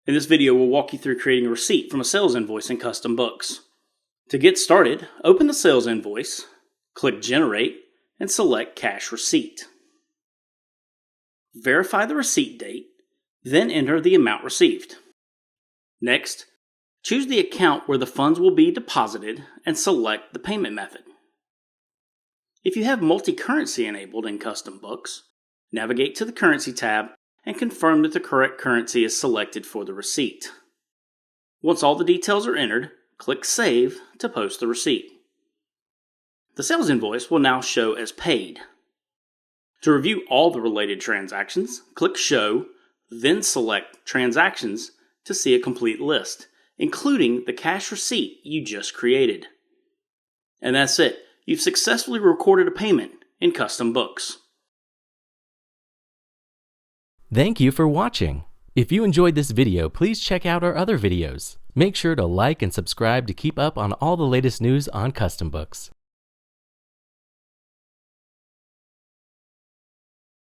In this video, we'll walk you through creating a receipt from a sales invoice in CustomBooks. To get started, open the sales invoice, click Generate, and select Cash Receipt. Verify the receipt date, then enter the amount received. Next, choose the account where the funds will be deposited and select the payment method. If you have multi-currency enabled in CustomBooks, navigate to the Currency tab and confirm that the correct currency is selected for the receipt. Once all the details are entered, click Save to post the receipt. The sales invoice will now show as paid. To review all the related transactions, click Show, then select Transactions to see a complete list, including the cash receipt you just created. And that's it. You've successfully recorded a payment in CustomBooks. Thank you for watching. If you enjoyed this video, please check out our other videos. Make sure to like and subscribe to keep up on all the latest news on CustomBooks.